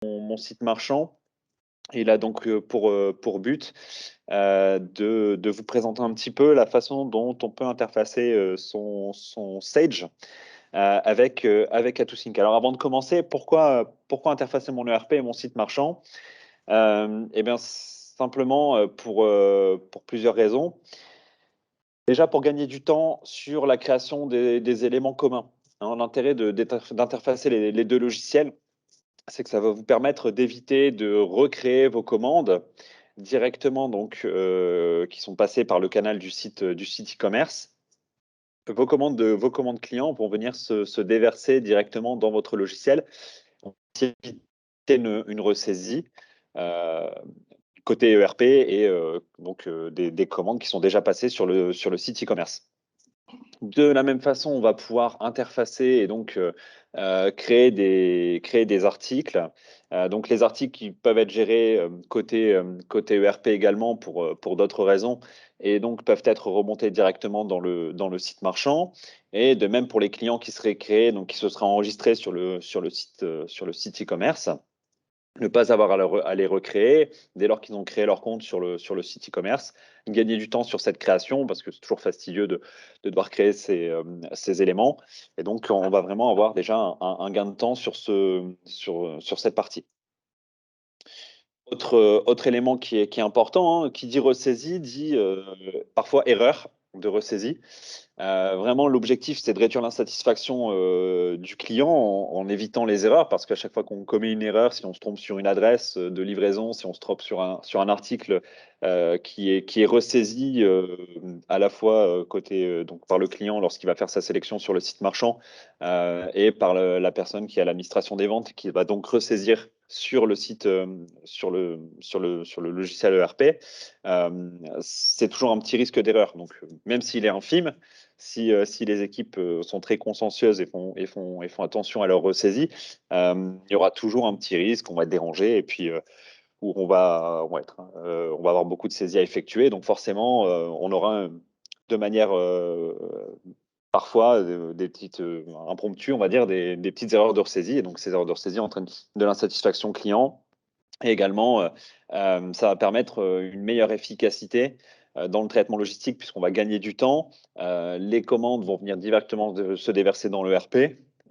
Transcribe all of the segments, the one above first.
mon site marchand. Il a donc pour but de vous présenter un petit peu la façon dont on peut interfacer son Sage avec AtoSync. Alors avant de commencer, pourquoi interfacer mon ERP et mon site marchand? Eh bien, simplement pour plusieurs raisons. Déjà pour gagner du temps sur la création des éléments communs. Hein, l'intérêt d'interfacer les deux logiciels, c'est que ça va vous permettre d'éviter de recréer vos commandes directement, donc qui sont passées par le canal du site e-commerce. Vos commandes clients vont venir se déverser directement dans votre logiciel, pour éviter une ressaisie euh, côté ERP et donc des commandes qui sont déjà passées sur le site e-commerce. De la même façon, on va pouvoir interfacer et donc créer des articles. Donc les articles qui peuvent être gérés côté ERP également pour d'autres raisons et donc peuvent être remontés directement dans le site marchand. Et de même pour les clients qui seraient créés, donc qui se seraient enregistrés sur le site e-commerce, ne pas avoir à les recréer dès lors qu'ils ont créé leur compte sur le site e-commerce, gagner du temps sur cette création parce que c'est toujours fastidieux de devoir créer ces éléments. Et donc, on va vraiment avoir déjà un gain de temps sur cette partie. Autre élément qui est important, hein, qui dit ressaisie, dit parfois erreur de ressaisie. Vraiment, l'objectif, c'est de réduire l'insatisfaction du client en évitant les erreurs, parce qu'à chaque fois qu'on commet une erreur, si on se trompe sur une adresse de livraison, si on se trompe sur un article qui est ressaisi à la fois côté donc par le client lorsqu'il va faire sa sélection sur le site marchand et par la personne qui est à l'administration des ventes qui va donc ressaisir sur le site, sur le logiciel ERP, c'est toujours un petit risque d'erreur. Donc, même s'il est infime, si les équipes sont très consciencieuses et font attention à leur ressaisie, il y aura toujours un petit risque, on va être dérangé et puis où on va avoir beaucoup de saisies à effectuer. Donc forcément, on aura de manière parfois des petites impromptues, on va dire, des petites erreurs de ressaisie. Et donc ces erreurs de ressaisie entraînent de l'insatisfaction client. Et également, ça va permettre une meilleure efficacité dans le traitement logistique puisqu'on va gagner du temps. Les commandes vont venir directement se déverser dans le RP.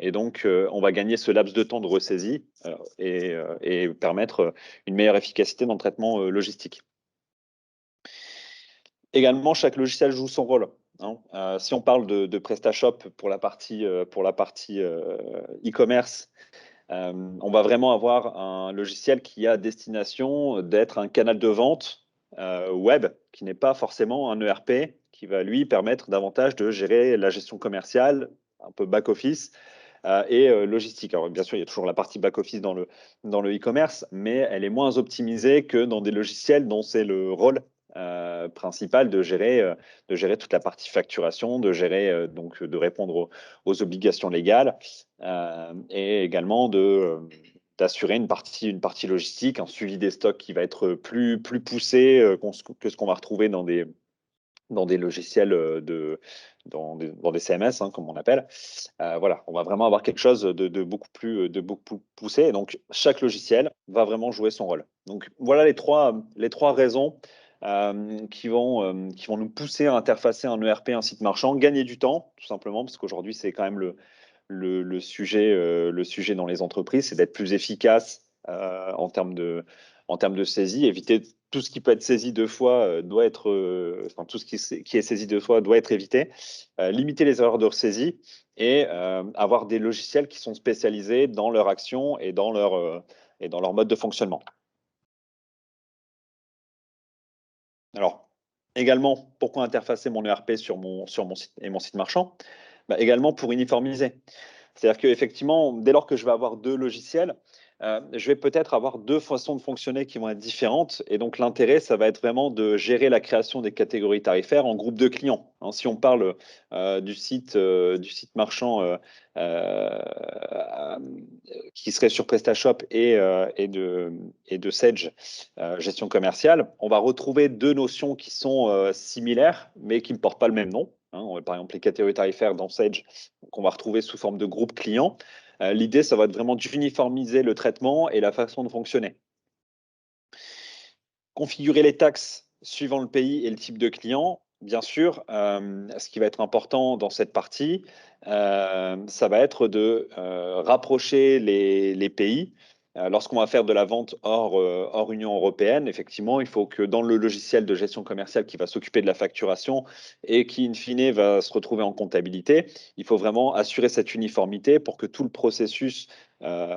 Et donc, on va gagner ce laps de temps de ressaisie et permettre une meilleure efficacité dans le traitement logistique. Également, chaque logiciel joue son rôle. Hein. Si on parle de PrestaShop pour la partie e-commerce, on va vraiment avoir un logiciel qui a destination d'être un canal de vente web, qui n'est pas forcément un ERP, qui va lui permettre davantage de gérer la gestion commerciale, un peu back-office et logistique. Alors bien sûr, il y a toujours la partie back-office dans le e-commerce, mais elle est moins optimisée que dans des logiciels dont c'est le rôle principal de gérer toute la partie facturation, donc de répondre aux obligations légales et également d'assurer une partie logistique, un suivi des stocks qui va être plus poussé que ce qu'on va retrouver dans des logiciels dans des CMS, hein, comme on appelle. Voilà, on va vraiment avoir quelque chose de beaucoup plus poussé. Et donc, chaque logiciel va vraiment jouer son rôle. Donc, voilà les trois raisons qui vont nous pousser à interfacer un ERP, un site marchand, gagner du temps, tout simplement, parce qu'aujourd'hui, c'est quand même le sujet dans les entreprises, c'est d'être plus efficace en termes de saisie, éviter tout ce qui peut être saisi deux fois enfin tout ce qui est saisi deux fois doit être évité, limiter les erreurs de ressaisie et avoir des logiciels qui sont spécialisés dans leur action et dans leur mode de fonctionnement. Alors, également, pourquoi interfacer mon ERP sur mon site et mon site marchand? Bah, également pour uniformiser. C'est-à-dire qu'effectivement, dès lors que je vais avoir 2 logiciels, je vais peut-être avoir 2 façons de fonctionner qui vont être différentes et donc l'intérêt, ça va être vraiment de gérer la création des catégories tarifaires en groupe de clients, hein. Si on parle, du site marchand, qui serait sur PrestaShop et de Sage, gestion commerciale, on va retrouver 2 notions qui sont, similaires, mais qui ne portent pas le même nom, hein. Par exemple, les catégories tarifaires dans Sage, qu'on va retrouver sous forme de groupe client. L'idée, ça va être vraiment d'uniformiser le traitement et la façon de fonctionner. Configurer les taxes suivant le pays et le type de client, bien sûr, ce qui va être important dans cette partie, ça va être de, rapprocher les pays. Lorsqu'on va faire de la vente hors Union européenne, effectivement, il faut que dans le logiciel de gestion commerciale qui va s'occuper de la facturation et qui, in fine, va se retrouver en comptabilité, il faut vraiment assurer cette uniformité pour que tout le processus, heu,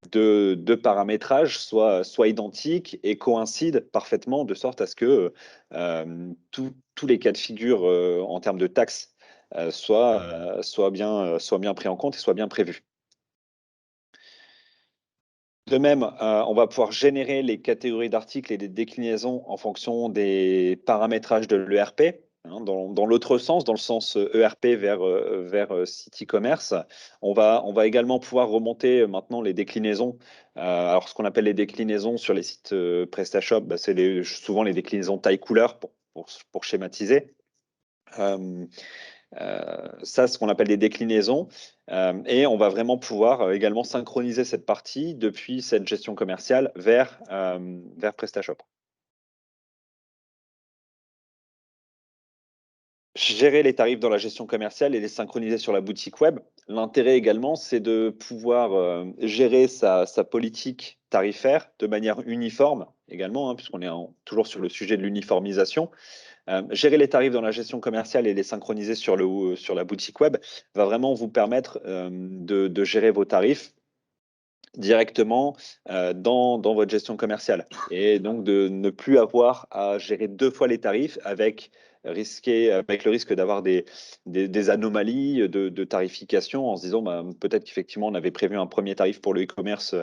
de paramétrage soit identique et coïncide parfaitement de sorte à ce que tous les cas de figure en termes de taxes soient bien pris en compte et soient bien prévus. De même, on va pouvoir générer les catégories d'articles et des déclinaisons en fonction des paramétrages de l'ERP, hein. Dans l'autre sens, dans le sens, ERP vers site e-commerce, on va également pouvoir remonter, maintenant les déclinaisons. Alors ce qu'on appelle les déclinaisons sur les sites, PrestaShop, bah, c'est souvent les déclinaisons taille couleur pour schématiser. Hem Ça, ce qu'on appelle des déclinaisons, et on va vraiment pouvoir, également synchroniser cette partie depuis cette gestion commerciale vers PrestaShop. Gérer les tarifs dans la gestion commerciale et les synchroniser sur la boutique web. L'intérêt également, c'est de pouvoir, gérer sa politique tarifaire de manière uniforme également, hein, puisqu'on est toujours sur le sujet de l'uniformisation. Gérer les tarifs dans la gestion commerciale et les synchroniser sur la boutique web va vraiment vous permettre, de gérer vos tarifs directement, dans votre gestion commerciale et donc de ne plus avoir à gérer 2 fois les tarifs avec le risque d'avoir des anomalies, de tarification en se disant: «Bah, peut-être qu'effectivement on avait prévu un premier tarif pour le e-commerce,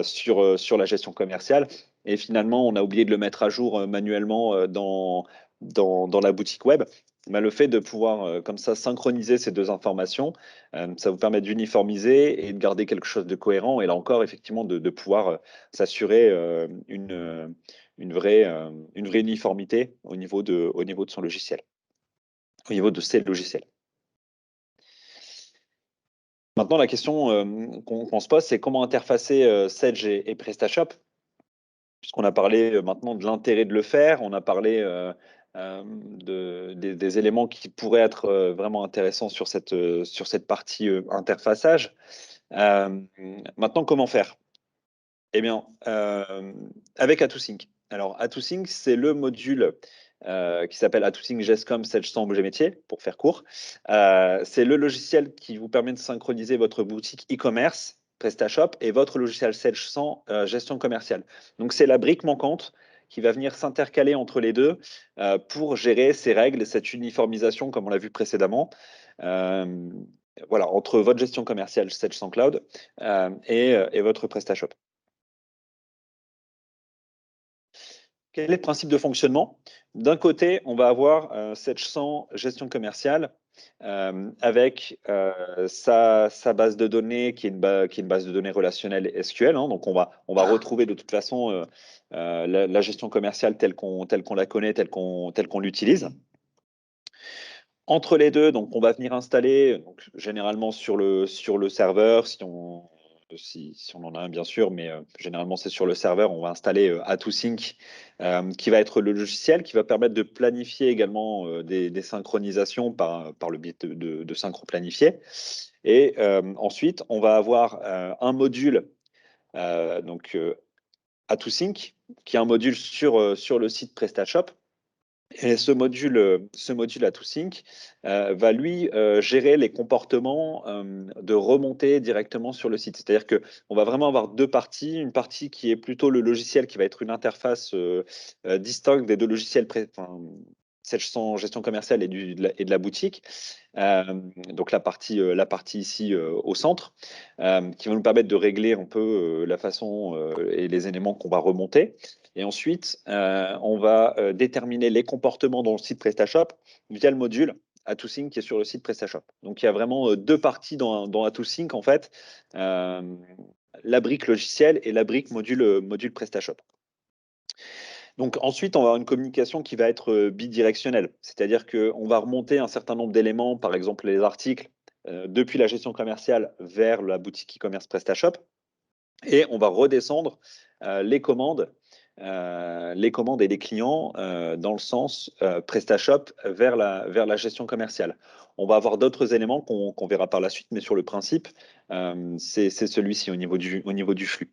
sur la gestion commerciale et finalement on a oublié de le mettre à jour, manuellement, dans la boutique web». Bah, le fait de pouvoir, comme ça synchroniser ces 2 informations, ça vous permet d'uniformiser et de garder quelque chose de cohérent et là encore effectivement de pouvoir, s'assurer, une vraie uniformité au niveau de son logiciel, au niveau de ses logiciels. Maintenant la question, qu'on se pose, c'est comment interfacer, Sage et PrestaShop? Puisqu'on a parlé, maintenant de l'intérêt de le faire, on a parlé, des éléments qui pourraient être, vraiment intéressants sur cette partie, interfaçage. Hem, Maintenant comment faire? Eh bien, avec AtoSync. Alors AtoSync, c'est le module, qui s'appelle AtoSync GESCOM 700 objet métier, pour faire court. C'est le logiciel qui vous permet de synchroniser votre boutique e-commerce, PrestaShop et votre logiciel 700, gestion commerciale. Donc c'est la brique manquante qui va venir s'intercaler entre les 2 pour gérer ces règles et cette uniformisation comme on l'a vu précédemment. Hem, voilà, entre votre gestion commerciale 700 Cloud, et votre PrestaShop. Quel est le principe de fonctionnement? D'un côté, on va avoir, cette champ gestion commerciale, avec, sa base de données qui est une base de données relationnelle SQL, hein. Donc on va retrouver de toute façon, la gestion commerciale telle qu'on la connaît, telle qu'on l'utilise. Entre les 2, donc on va venir installer, donc généralement sur le serveur, si on en a un bien sûr, mais généralement c'est sur le serveur, on va installer, AtoSync, qui va être le logiciel qui va permettre de planifier également, des synchronisations par le biais de synchro planifié et ensuite on va avoir, un module, donc AtoSync, qui est un module sur le site PrestaShop et ce module AtoSync, va lui, gérer les comportements, de remontée directement sur le site. C'est-à-dire qu'on va vraiment avoir 2 parties, une partie qui est plutôt le logiciel qui va être une interface, distincte des 2 logiciels gestion commerciale et de la boutique. Donc la partie ici, au centre, qui va nous permettre de régler un peu, la façon, et les éléments qu'on va remonter et ensuite, on va, déterminer les comportements dans le site PrestaShop via le module AtoSync qui est sur le site PrestaShop. Donc il y a vraiment, 2 parties dans AtoSync en fait, hem, la brique logicielle et la brique module PrestaShop. Donc ensuite, on va avoir une communication qui va être, bidirectionnelle. C'est-à-dire qu'on va remonter un certain nombre d'éléments, par exemple les articles, depuis la gestion commerciale vers la boutique e-commerce PrestaShop. Et on va redescendre les commandes et les clients dans le sens PrestaShop vers la gestion commerciale. On va avoir d'autres éléments qu'on verra par la suite, mais sur le principe, c'est celui-ci au niveau du flux.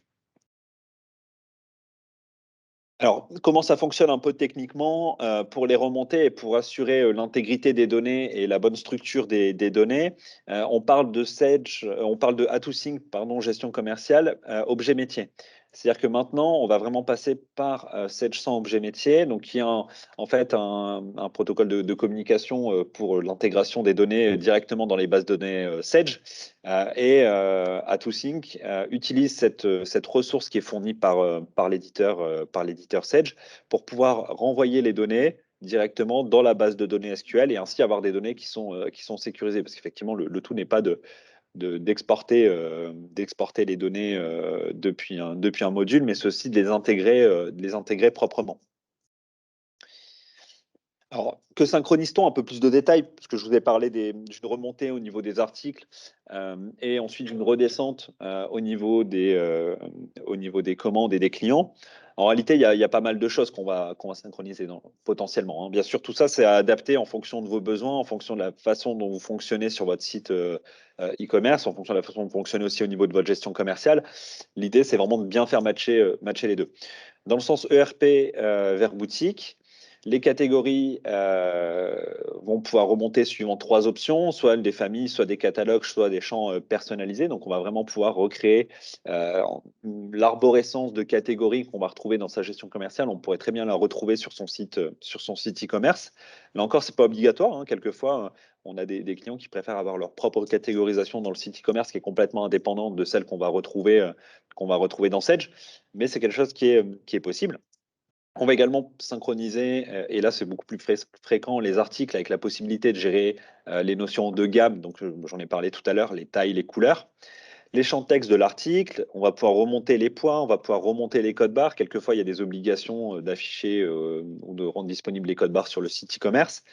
Alors, comment ça fonctionne un peu techniquement, pour les remontées et pour assurer, l'intégrité des données et la bonne structure des données, on parle de Sage, on parle de A2Sync, pardon, gestion commerciale, objet métier. C'est-à-dire que maintenant, on va vraiment passer par, Sage 100 objet métier, donc qui est en fait un protocole de communication, pour l'intégration des données directement dans les bases de données, Sage. A2Sync utilise cette ressource qui est fournie par l'éditeur Sage pour pouvoir renvoyer les données directement dans la base de données SQL et ainsi avoir des données qui sont sécurisées. Parce qu'effectivement, le tout n'est pas d'exporter les données depuis un module, mais c'est aussi de les intégrer proprement. Alors, que synchronise-t-on? Un peu plus de détails, parce que je vous ai parlé d'une remontée au niveau des articles, et ensuite d'une redescente, au niveau des commandes et des clients. En réalité, il y a pas mal de choses qu'on va synchroniser potentiellement, hein. Bien sûr, tout ça, c'est à adapter en fonction de vos besoins, en fonction de la façon dont vous fonctionnez sur votre site, e-commerce, en fonction de la façon dont vous fonctionnez aussi au niveau de votre gestion commerciale. L'idée, c'est vraiment de bien faire matcher les 2. Dans le sens ERP, vers boutique, les catégories vont pouvoir remonter suivant 3 options, soit des familles, soit des catalogues, soit des champs personnalisés. Donc, on va vraiment pouvoir recréer l'arborescence de catégories qu'on va retrouver dans sa gestion commerciale. On pourrait très bien la retrouver sur son site e-commerce. Là encore, c'est pas obligatoire, hein. Quelquefois, on a des clients qui préfèrent avoir leur propre catégorisation dans le site e-commerce qui est complètement indépendante de celle qu'on va retrouver dans Sage. Mais c'est quelque chose qui est possible. On va également synchroniser, et là c'est beaucoup plus fréquent, les articles avec la possibilité de gérer les notions de gamme, donc j'en ai parlé tout à l'heure, les tailles, les couleurs. Les champs de texte de l'article, on va pouvoir remonter les points, on va pouvoir remonter les codes barres. Quelquefois, il y a des obligations d'afficher ou de rendre disponibles les codes barres sur le site e-commerce.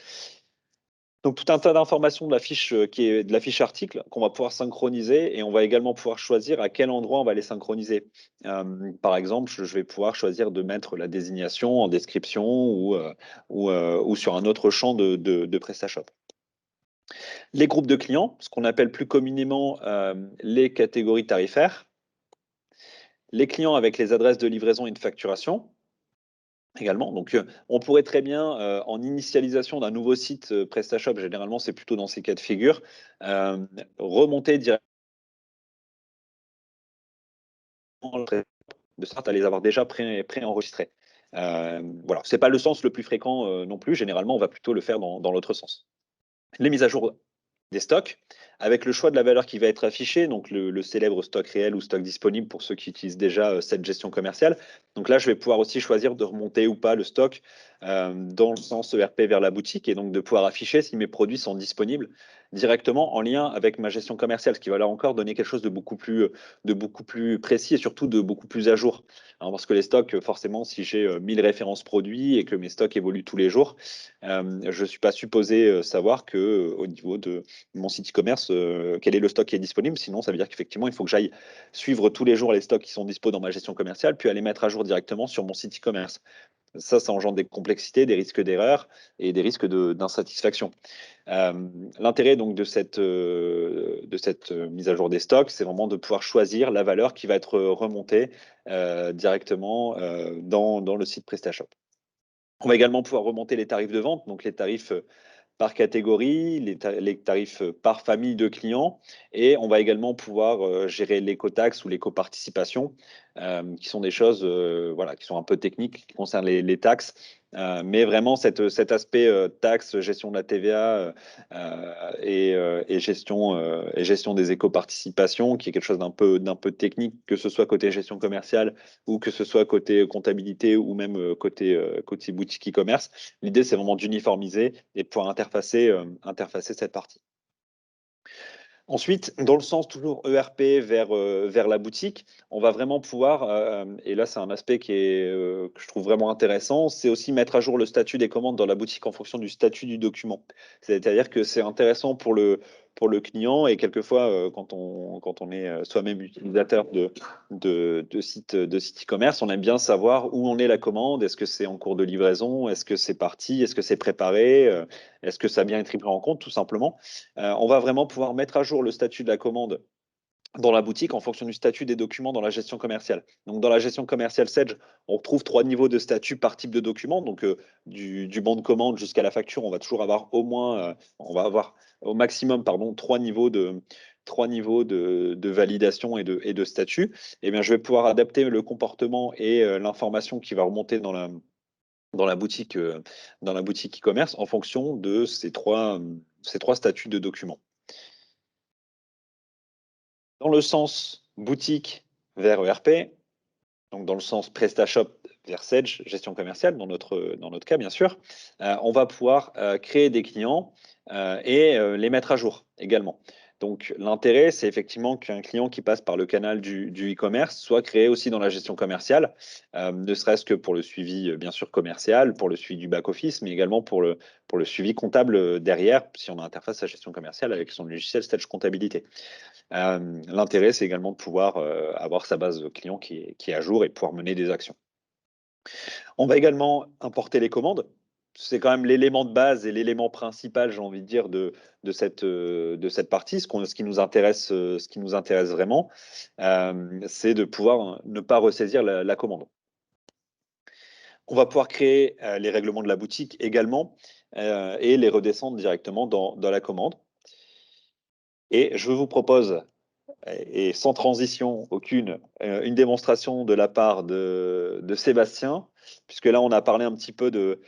Donc tout un tas d'informations de la fiche, qui est de la fiche article qu'on va pouvoir synchroniser et on va également pouvoir choisir à quel endroit on va les synchroniser. Par exemple, je vais pouvoir choisir de mettre la désignation en description ou sur un autre champ de PrestaShop. Les groupes de clients, ce qu'on appelle plus communément, les catégories tarifaires. Les clients avec les adresses de livraison et de facturation. Également, donc on pourrait très bien, en initialisation d'un nouveau site, PrestaShop, généralement, c'est plutôt dans ces cas de figure, remonter directement de sorte à les avoir déjà préenregistrés. Voilà, c'est pas le sens le plus fréquent, non plus. Généralement, on va plutôt le faire dans l'autre sens. Les mises à jour des stocks, avec le choix de la valeur qui va être affichée, donc le célèbre stock réel ou stock disponible pour ceux qui utilisent déjà cette gestion commerciale. Donc là, je vais pouvoir aussi choisir de remonter ou pas le stock dans le sens ERP vers la boutique et donc de pouvoir afficher si mes produits sont disponibles directement en lien avec ma gestion commerciale, ce qui va là encore donner quelque chose de beaucoup plus précis et surtout de beaucoup plus à jour. Alors, parce que les stocks, forcément, si j'ai 1000 références produits et que mes stocks évoluent tous les jours, je ne suis pas supposé savoir que au niveau de mon site e-commerce, quel est le stock qui est disponible. Sinon, ça veut dire qu'effectivement, il faut que j'aille suivre tous les jours les stocks qui sont dispo dans ma gestion commerciale, puis aller mettre à jour directement sur mon site e-commerce. Ça engendre des complexités, des risques d'erreur et des risques d'insatisfaction. L'intérêt donc de cette mise à jour des stocks, c'est vraiment de pouvoir choisir la valeur qui va être remontée directement dans le site PrestaShop. On va également pouvoir remonter les tarifs de vente, donc les tarifs par catégorie, les tarifs par famille de clients et on va également pouvoir gérer l'écotaxe ou l'éco-participation, qui sont des choses voilà, qui sont un peu techniques, qui concernent les taxes. Mais vraiment cet aspect taxes, gestion de la TVA et gestion des éco-participations, qui est quelque chose d'un peu technique, que ce soit côté gestion commerciale ou que ce soit côté comptabilité ou même côté boutique e-commerce. L'idée, c'est vraiment d'uniformiser et de pouvoir interfacer cette partie. Ensuite, dans le sens toujours ERP vers la boutique, on va vraiment pouvoir, et là c'est un aspect que je trouve vraiment intéressant, c'est aussi mettre à jour le statut des commandes dans la boutique en fonction du statut du document. C'est-à-dire que c'est intéressant pour le client. Et quelquefois, quand on est soi-même utilisateur de sites e-commerce, on aime bien savoir où en est la commande. Est-ce que c'est en cours de livraison? Est-ce que c'est parti? Est-ce que c'est préparé? Est-ce que ça a bien été pris en compte, tout simplement? On va vraiment pouvoir mettre à jour le statut de la commande dans la boutique en fonction du statut des documents dans la gestion commerciale. Donc, dans la gestion commerciale Sedge, on retrouve 3 niveaux de statut par type de document. Donc, du bon de commande jusqu'à la facture, on va toujours avoir au moins, on va avoir au maximum, pardon, 3 niveaux de validation et de statut. Et bien, je vais pouvoir adapter le comportement et l'information qui va remonter dans la boutique e-commerce en fonction de ces trois statuts de documents. Dans le sens boutique vers ERP, donc dans le sens PrestaShop vers Sedge, gestion commerciale, dans notre cas, bien sûr, on va pouvoir créer des clients et les mettre à jour également. Donc, l'intérêt, c'est effectivement qu'un client qui passe par le canal du e-commerce soit créé aussi dans la gestion commerciale, ne serait-ce que pour le suivi, bien sûr, commercial, pour le suivi du back-office, mais également pour le suivi comptable derrière, si on a interface à gestion commerciale avec son logiciel Sedge Comptabilité. L'intérêt, c'est également de pouvoir avoir sa base client qui est à jour et pouvoir mener des actions. On va également importer les commandes. C'est quand même l'élément de base et l'élément principal, j'ai envie de dire, de cette partie. Ce qui nous intéresse vraiment, c'est de pouvoir ne pas ressaisir la commande. On va pouvoir créer les règlements de la boutique également et les redescendre directement dans la commande. Et je vous propose, et sans transition aucune, une démonstration de la part de Sébastien, puisque là, on a parlé un petit peu de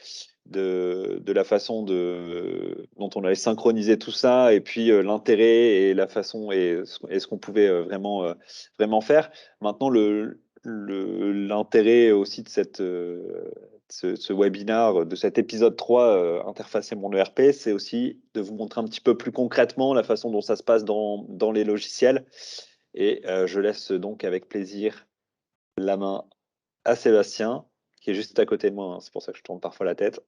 la façon dont on allait synchroniser tout ça, et puis l'intérêt et la façon et ce qu'on pouvait vraiment faire. Maintenant, l'intérêt aussi de ce webinar, de cet épisode 3, Interfacer mon ERP, c'est aussi de vous montrer un petit peu plus concrètement la façon dont ça se passe dans les logiciels. Et je laisse donc avec plaisir la main à Sébastien, qui est juste à côté de moi, hein. C'est pour ça que je tourne parfois la tête.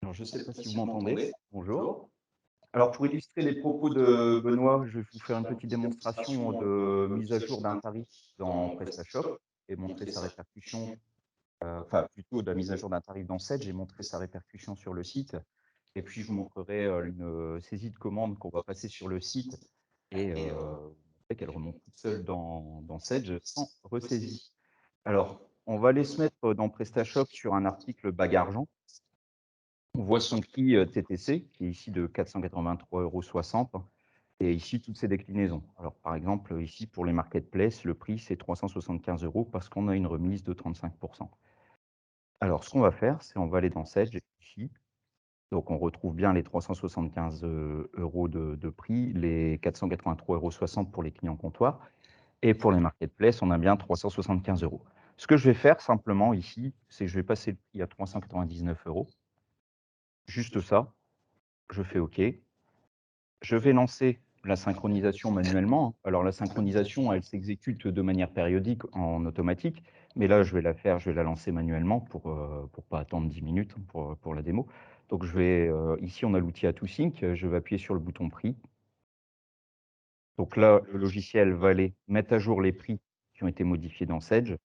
Alors, je ne sais pas si vous m'entendez. Bonjour. Alors, pour illustrer les propos de Benoît, je vais vous faire une petite démonstration de mise à jour d'un tarif dans PrestaShop et montrer sa répercussion, enfin plutôt de la mise à jour d'un tarif dans Sedge et montrer sa répercussion sur le site. Et puis, je vous montrerai une saisie de commande qu'on va passer sur le site et montrer qu'elle remonte toute seule dans Sedge sans ressaisie. Alors, on va aller se mettre dans PrestaShop sur un article bague argent. On voit son prix TTC, qui est ici de 483,60 € et ici toutes ses déclinaisons. Alors, par exemple, ici, pour les marketplaces, le prix, c'est 375 € parce qu'on a une remise de 35%. Alors, ce qu'on va faire, c'est on va aller dans Sedge, ici. Donc, on retrouve bien les 375 € de prix, les 483,60 € pour les clients comptoirs. Et pour les marketplaces, on a bien 375 €. Ce que je vais faire simplement ici, c'est que je vais passer le prix à 399 €. Juste ça. Je fais OK. Je vais lancer la synchronisation manuellement. Alors, la synchronisation, elle s'exécute de manière périodique en automatique, mais là, je vais la lancer manuellement pour pas attendre 10 minutes pour la démo. Donc, je vais ici, on a l'outil AtoSync. Je vais appuyer sur le bouton prix. Donc là, le logiciel va aller mettre à jour les prix qui ont été modifiés dans Sedge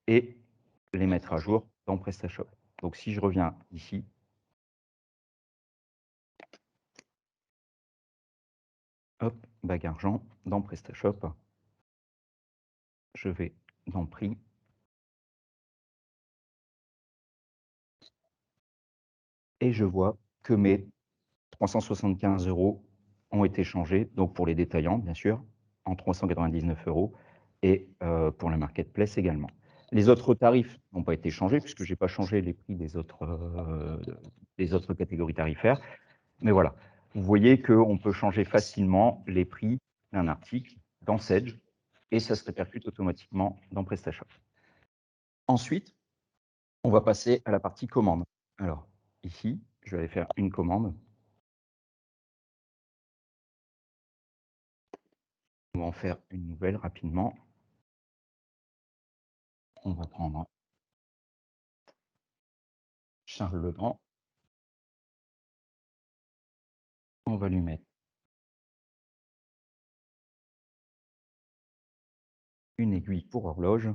et les mettre à jour dans PrestaShop. Donc, si je reviens ici, hop, bague argent, dans PrestaShop, je vais dans prix. Et je vois que mes 375 € ont été changés, donc pour les détaillants, bien sûr, en 399 € et pour la marketplace également. Les autres tarifs n'ont pas été changés puisque je n'ai pas changé les prix des autres catégories tarifaires. Mais voilà, vous voyez qu'on peut changer facilement les prix d'un article dans Sedge et ça se répercute automatiquement dans PrestaShop. Ensuite, on va passer à la partie commande. Alors, ici, je vais aller faire une commande. On va en faire une nouvelle rapidement. on va prendre Charles le Grand. On va lui mettre une aiguille pour horloge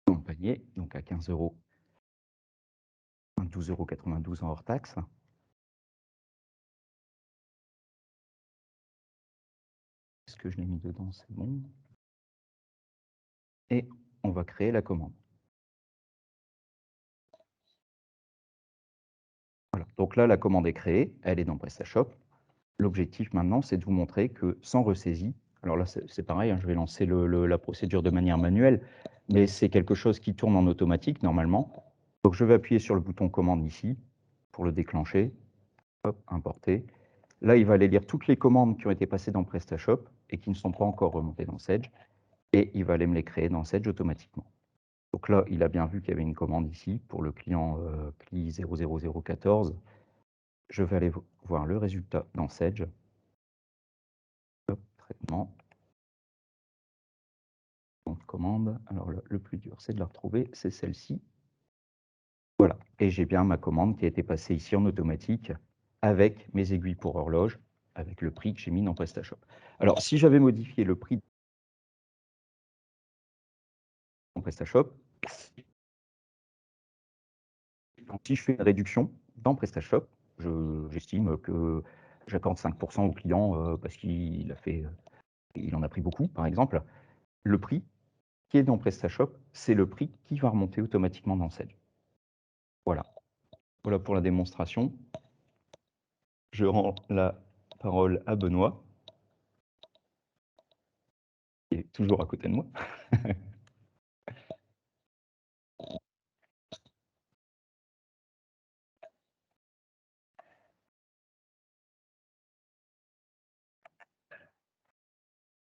dans le panier, donc à 15 €, 12,92 € en hors taxe. Est-ce que je l'ai mis dedans? C'est bon. Et on va créer la commande. Voilà, donc là, la commande est créée, elle est dans PrestaShop. L'objectif maintenant, c'est de vous montrer que sans ressaisie, alors là, c'est pareil, hein, je vais lancer la procédure de manière manuelle, mais c'est quelque chose qui tourne en automatique normalement. Donc je vais appuyer sur le bouton commande ici pour le déclencher. Hop, importer. Là, il va aller lire toutes les commandes qui ont été passées dans PrestaShop et qui ne sont pas encore remontées dans Sage, et il va aller me les créer dans Sage automatiquement. Donc là, il a bien vu qu'il y avait une commande ici pour le client CLI 00014. Je vais aller voir le résultat dans Sage. Hop, traitement. Donc, commande. Alors, le plus dur, c'est de la retrouver. C'est celle-ci. Voilà. Et j'ai bien ma commande qui a été passée ici en automatique avec mes aiguilles pour horloge, avec le prix que j'ai mis dans PrestaShop. Alors, si j'avais modifié le prix dans PrestaShop, si je fais une réduction dans PrestaShop, j'estime que j'accorde 5% au client parce qu'il en a pris beaucoup, par exemple. Le prix qui est dans PrestaShop, c'est le prix qui va remonter automatiquement dans Sage. Voilà. Voilà pour la démonstration. Je rends la parole à Benoît, qui est toujours à côté de moi.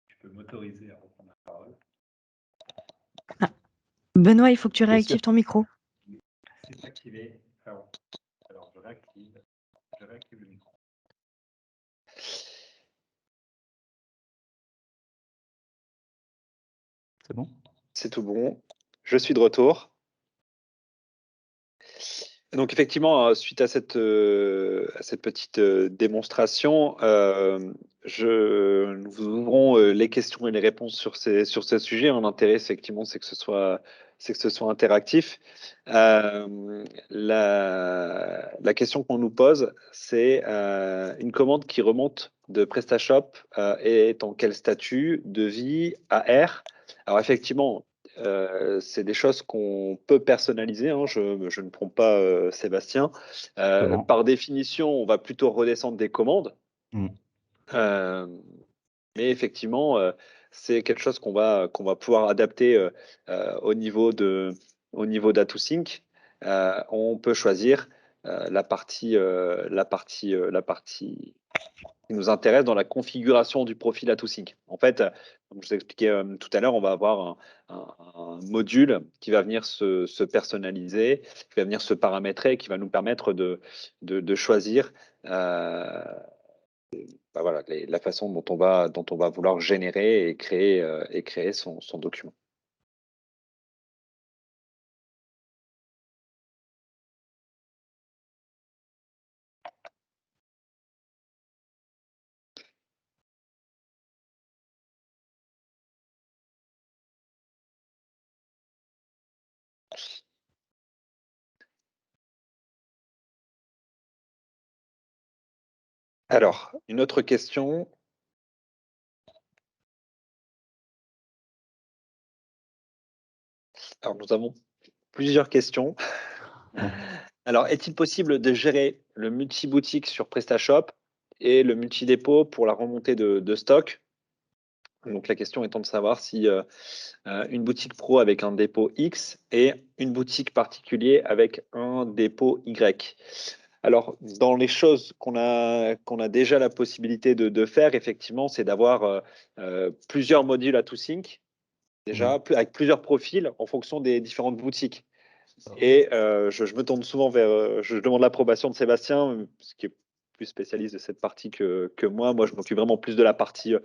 Tu peux m'autoriser à reprendre la parole. Benoît, il faut que tu Bien réactives sûr. ton micro. C'est activé. Alors, je réactive le micro. C'est bon? C'est tout bon. Je suis de retour. Donc effectivement, suite à cette petite démonstration, nous ouvrons les questions et les réponses sur ce sujet. L'intérêt, effectivement, c'est que ce soit interactif. La question qu'on nous pose, c'est une commande qui remonte de PrestaShop est en quel statut? Devis, AR? Alors effectivement, c'est des choses qu'on peut personnaliser, hein, je ne me trompe pas, Sébastien. Exactement. Par définition, on va plutôt redescendre des commandes. Mm. Mais effectivement, c'est quelque chose qu'on va pouvoir adapter au niveau d'AtoSync. On peut choisir la partie qui nous intéresse dans la configuration du profil AtoSync. En fait, comme je vous expliquais tout à l'heure, on va avoir un module qui va venir se personnaliser, qui va venir se paramétrer, qui va nous permettre de choisir voilà, la façon dont on va vouloir générer et créer son document. Alors, une autre question. Alors, nous avons plusieurs questions. Alors, est-il possible de gérer le multi-boutique sur PrestaShop et le multi-dépôt pour la remontée de stock? Donc, la question étant de savoir si une boutique pro avec un dépôt X et une boutique particulier avec un dépôt Y. Alors, dans les choses qu'on a déjà la possibilité de faire, effectivement, c'est d'avoir plusieurs modules AtoSync, déjà, avec plusieurs profils en fonction des différentes boutiques. Et je me tourne souvent vers, je demande l'approbation de Sébastien, qui est plus spécialiste de cette partie que moi. Moi, je m'occupe vraiment plus de la partie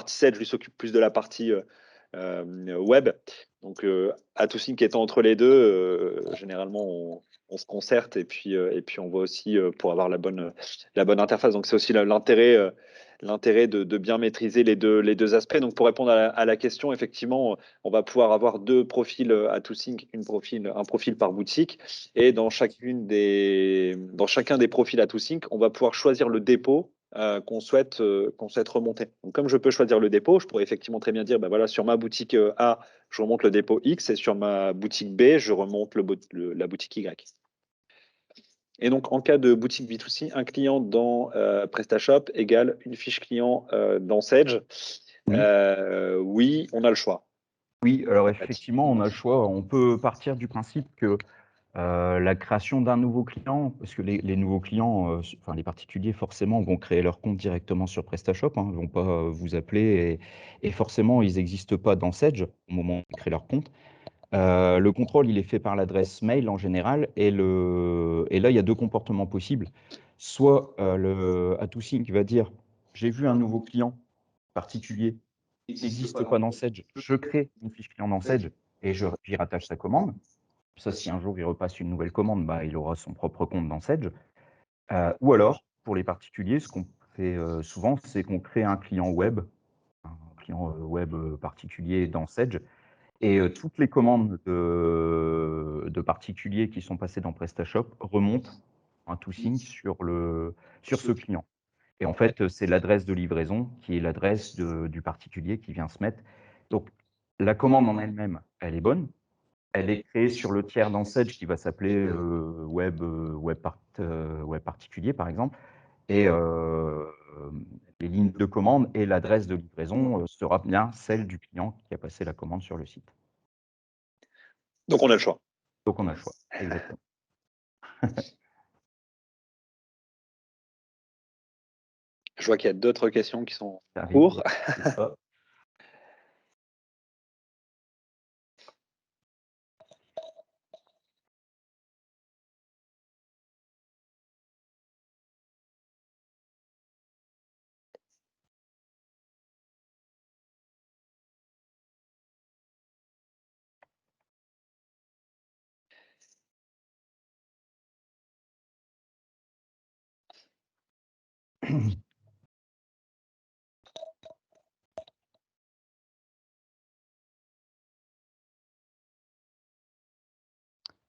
7, je lui s'occupe plus de la partie web. Donc, AtoSync étant entre les deux, généralement, on se concerte et puis on voit aussi pour avoir la bonne interface. Donc, c'est aussi l'intérêt de bien maîtriser les deux aspects. Donc, pour répondre à la question, effectivement, on va pouvoir avoir deux profils AtoSync, un profil par boutique. Et dans chacun des profils AtoSync, on va pouvoir choisir le dépôt qu'on souhaite remonter. Donc, comme je peux choisir le dépôt, je pourrais effectivement très bien dire, ben voilà, sur ma boutique A, je remonte le dépôt X, et sur ma boutique B, je remonte la boutique Y. Et donc, en cas de boutique B2C, un client dans PrestaShop égale une fiche client dans Sage. Oui. Oui, on a le choix. Oui, alors effectivement, on a le choix. On peut partir du principe que la création d'un nouveau client, parce que les nouveaux clients, enfin les particuliers forcément vont créer leur compte directement sur PrestaShop, hein, ils vont pas vous appeler et forcément ils n'existent pas dans Sage au moment où ils créent leur compte. Le contrôle, il est fait par l'adresse mail en général et là, il y a deux comportements possibles. Soit le AtoSync va dire « j'ai vu un nouveau client particulier qui n'existe pas dans Sage, je crée une fiche client dans Sage et j'y rattache sa commande ». Ça, si un jour il repasse une nouvelle commande, bah, il aura son propre compte dans Sage. Ou alors, pour les particuliers, ce qu'on fait souvent, c'est qu'on crée un client web particulier dans Sage. Et toutes les commandes de particuliers qui sont passées dans PrestaShop remontent un AtoSync sur ce client. Et en fait, c'est l'adresse de livraison qui est l'adresse du particulier qui vient se mettre. Donc, la commande en elle-même, elle est bonne. Elle est créée sur le tiers dans Sage qui va s'appeler web particulier, par exemple. Et les lignes de commande et l'adresse de livraison sera bien celle du client qui a passé la commande sur le site. Donc, on a le choix. Donc, on a le choix, exactement. Je vois qu'il y a d'autres questions qui sont Ça en arrive, cours. c'est ça.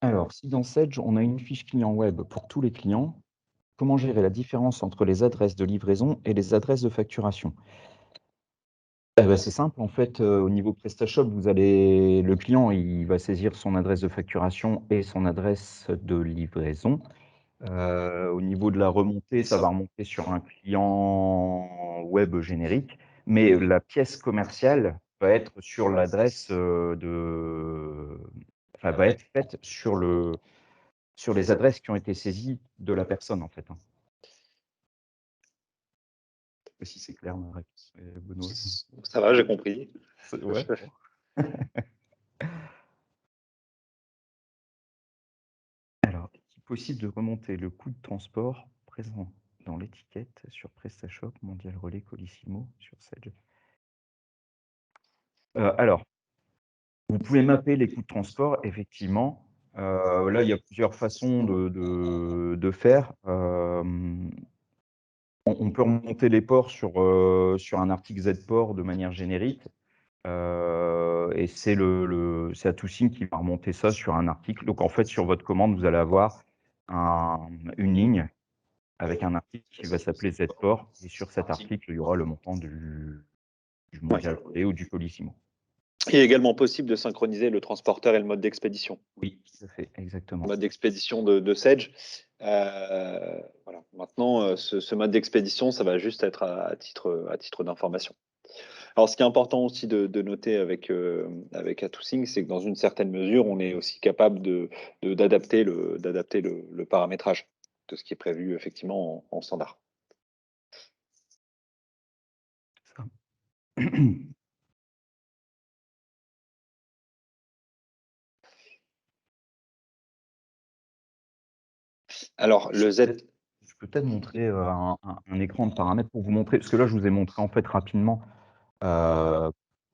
Alors, si dans Sage, on a une fiche client web pour tous les clients, comment gérer la différence entre les adresses de livraison et les adresses de facturation? Eh ben, c'est simple, en fait, au niveau PrestaShop, le client, il va saisir son adresse de facturation et son adresse de livraison. Au niveau de la remontée, ça va remonter sur un client web générique, mais la pièce commerciale va être sur l'adresse, enfin, va être faite sur les adresses qui ont été saisies de la personne, en fait, hein. Je sais pas si c'est clair ma réponse, Benoît? Ça va, j'ai compris. Ouais, bon. Alors, est-il possible de remonter le coût de transport présent dans l'étiquette sur PrestaShop, Mondial Relais, Colissimo, sur Sage? Alors, vous pouvez mapper les coûts de transport, effectivement. Là, il y a plusieurs façons de faire. On peut remonter les ports sur un article Z-port de manière générique. Et c'est AtoSync qui va remonter ça sur un article. Donc, en fait, sur votre commande, vous allez avoir une ligne avec un article qui va s'appeler Z-port. Et sur cet article, il y aura le montant du Mondial Relais ou du Colissimo. Il est également possible de synchroniser le transporteur et le mode d'expédition. Oui, tout à fait, exactement. Le mode d'expédition de Sage. Voilà. Maintenant, ce mode d'expédition, ça va juste être à titre d'information. Alors, ce qui est important aussi de noter avec AtoSync, c'est que dans une certaine mesure, on est aussi capable d'adapter le paramétrage de ce qui est prévu effectivement en standard. Ça. Alors, le Z. Je peux peut-être montrer un écran de paramètres pour vous montrer, parce que là, je vous ai montré en fait rapidement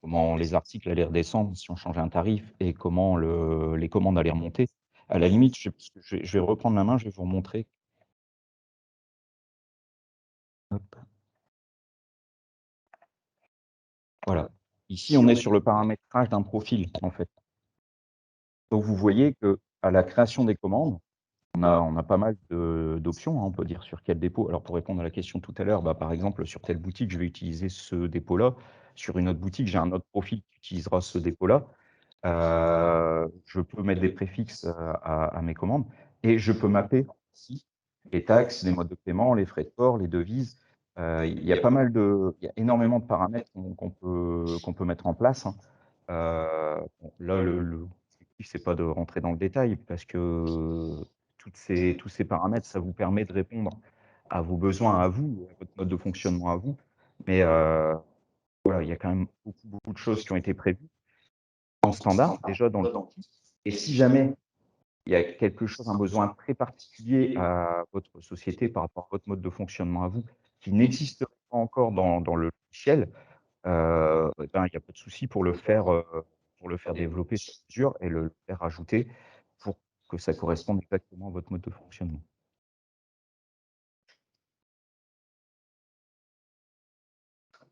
comment les articles allaient redescendre si on changeait un tarif et comment les commandes allaient remonter. À la limite, je vais reprendre la main, je vais vous montrer. Hop, voilà. Ici, on est sur le paramétrage d'un profil, en fait. Donc vous voyez qu'à la création des commandes, on a pas mal d'options, hein, on peut dire sur quel dépôt. Alors pour répondre à la question tout à l'heure, par exemple, sur telle boutique, je vais utiliser ce dépôt-là. Sur une autre boutique, j'ai un autre profil qui utilisera ce dépôt-là. Je peux mettre des préfixes à mes commandes et je peux mapper aussi les taxes, les modes de paiement, les frais de port, les devises. Il y a il y a énormément de paramètres qu'on peut mettre en place, hein. Bon, là, l'objectif, c'est pas de rentrer dans le détail parce que tous ces paramètres, ça vous permet de répondre à vos besoins à vous, à votre mode de fonctionnement à vous. Mais voilà, il y a quand même beaucoup de choses qui ont été prévues en standard, déjà dans l'outil. Et si jamais il y a quelque chose, un besoin très particulier à votre société par rapport à votre mode de fonctionnement à vous, qui n'existerait pas encore dans le logiciel, il n'y a pas de souci pour le faire développer sur mesure et le faire ajouter pour que ça corresponde exactement à votre mode de fonctionnement.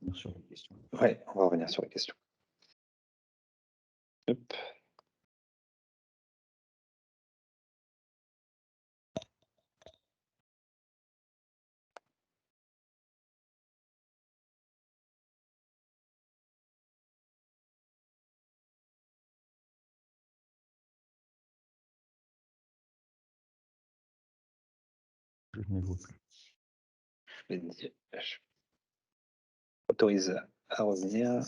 Bien sûr, les questions. Ouais, on va revenir sur les questions. Hop. Je ne les vois plus. Je autorise à revenir.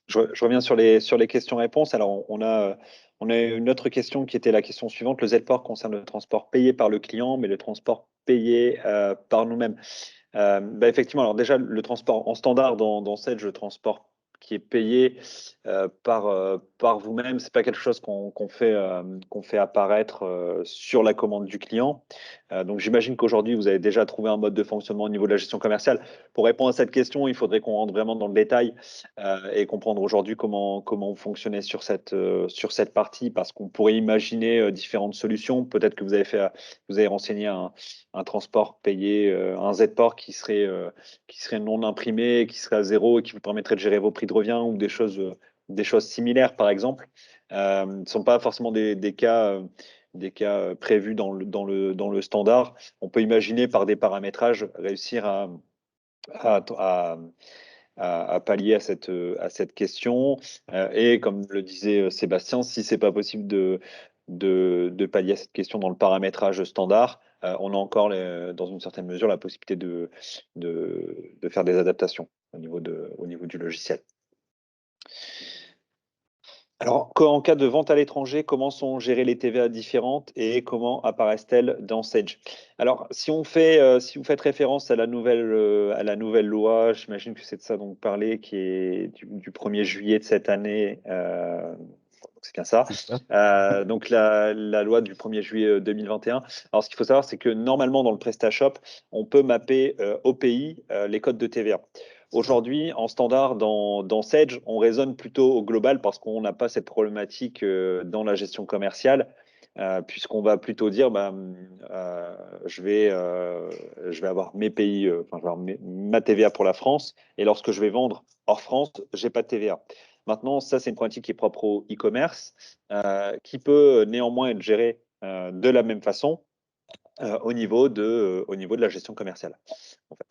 Je reviens sur les questions-réponses. Alors, on a une autre question qui était la question suivante. Le Z-Port concerne le transport payé par le client, mais le transport payé par nous-mêmes. Effectivement, alors déjà, le transport en standard dans Sage, le transport qui est payé par vous-même, c'est pas quelque chose qu'on fait apparaître sur la commande du client. Donc j'imagine qu'aujourd'hui, vous avez déjà trouvé un mode de fonctionnement au niveau de la gestion commerciale. Pour répondre à cette question, il faudrait qu'on rentre vraiment dans le détail et comprendre aujourd'hui comment vous fonctionnez sur cette partie, parce qu'on pourrait imaginer différentes solutions. Peut-être que vous avez renseigné un transport payé, un Z-port qui serait non imprimé, qui serait à zéro et qui vous permettrait de gérer vos prix de revient ou des choses similaires, par exemple. Ce ne sont pas forcément des cas prévus dans le standard. On peut imaginer par des paramétrages réussir à, à- à pallier à cette question. Et comme le disait Sébastien, si c'est pas possible de pallier à cette question dans le paramétrage standard, on a encore, dans une certaine mesure, la possibilité de faire des adaptations au niveau du logiciel. Alors, en cas de vente à l'étranger, comment sont gérées les TVA différentes et comment apparaissent-elles dans Sage? Alors, si vous faites référence à la nouvelle loi, j'imagine que c'est de ça dont vous parlez, qui est du 1er juillet de cette année. C'est bien ça. C'est ça. Donc, la loi du 1er juillet 2021. Alors, ce qu'il faut savoir, c'est que normalement, dans le PrestaShop, on peut mapper au pays les codes de TVA. Aujourd'hui, en standard, dans Sage, on raisonne plutôt au global parce qu'on n'a pas cette problématique dans la gestion commerciale, puisqu'on va plutôt dire, je vais avoir mes pays, je vais avoir ma TVA pour la France, et lorsque je vais vendre hors France, j'ai pas de TVA. Maintenant, ça, c'est une problématique qui est propre au e-commerce, qui peut néanmoins être gérée de la même façon au niveau de la gestion commerciale, en fait.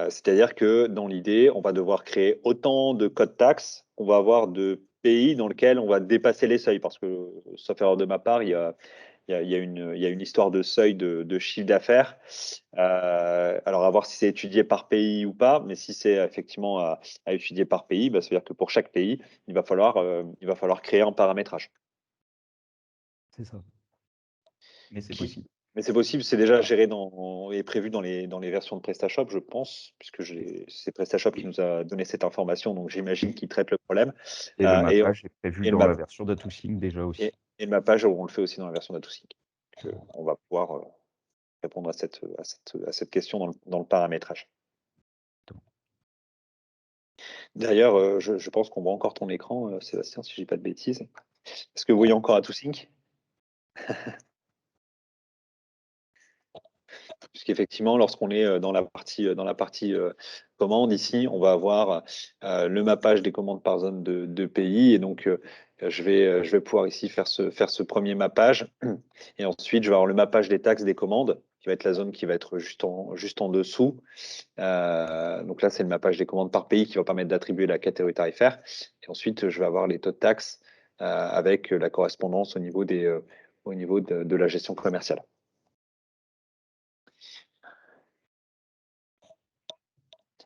C'est-à-dire que dans l'idée, on va devoir créer autant de codes taxes qu'on va avoir de pays dans lesquels on va dépasser les seuils. Parce que, sauf erreur de ma part, il y a une histoire de seuil de chiffre d'affaires. Alors, à voir si c'est étudié par pays ou pas, mais si c'est effectivement à étudier par pays, ça veut dire que pour chaque pays, il va falloir créer un paramétrage. C'est ça. Mais c'est Qui- possible. Mais c'est possible, c'est déjà géré et prévu dans les versions de PrestaShop, je pense, puisque c'est PrestaShop qui nous a donné cette information, donc j'imagine qu'il traite le problème. Et le Et, mappage est prévu et le dans la map- version d'AtoSync déjà aussi. et le mappage, on le fait aussi dans la version d'AtoSync. On va pouvoir répondre à cette question dans le paramétrage. D'ailleurs, je pense qu'on voit encore ton écran, Sébastien, si je dis pas de bêtises. Est-ce que vous voyez encore AtoSync? Puisqu'effectivement, lorsqu'on est dans la partie commande ici, on va avoir le mappage des commandes par zone de pays. Et donc, je vais pouvoir ici faire ce premier mappage. Et ensuite, je vais avoir le mappage des taxes des commandes, qui va être la zone qui va être juste en dessous. Donc là, c'est le mappage des commandes par pays qui va permettre d'attribuer la catégorie tarifaire. Et ensuite, je vais avoir les taux de taxes avec la correspondance au niveau de la gestion commerciale.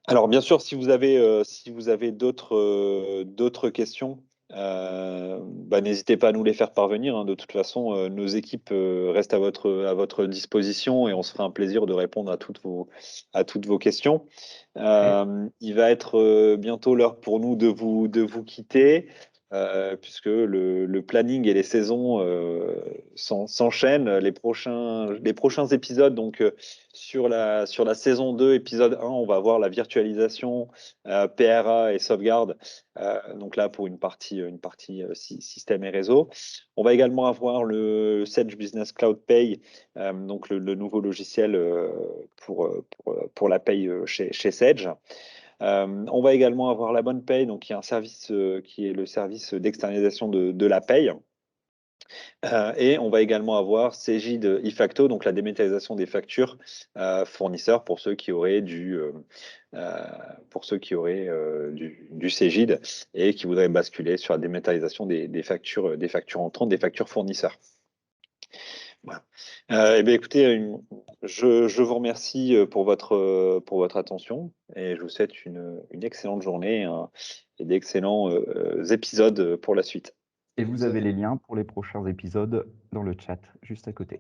Alors, bien sûr, si vous avez d'autres questions, n'hésitez pas à nous les faire parvenir, hein. De toute façon, nos équipes restent à votre disposition et on se fera un plaisir de répondre à toutes vos questions. Ok. Il va être bientôt l'heure pour nous de vous quitter, puisque le planning et les saisons s'enchaînent. Les prochains épisodes, donc sur la saison 2, épisode 1, on va voir la virtualisation, PRA et sauvegarde. Donc là, pour une partie système et réseau. On va également avoir le Sage Business Cloud Pay, donc le nouveau logiciel pour la paye chez Sage. On va également avoir la bonne paye, donc qui est un service qui est le service d'externalisation de la paye. Et on va également avoir Cegid Ifacto, donc la dématérialisation des factures fournisseurs pour ceux qui auraient du Cegid et qui voudraient basculer sur la dématérialisation des factures entrantes, des factures fournisseurs. Voilà. Eh bien, écoutez, je vous remercie pour votre attention et je vous souhaite une excellente journée et d'excellents épisodes pour la suite. Et vous avez les liens pour les prochains épisodes dans le chat juste à côté.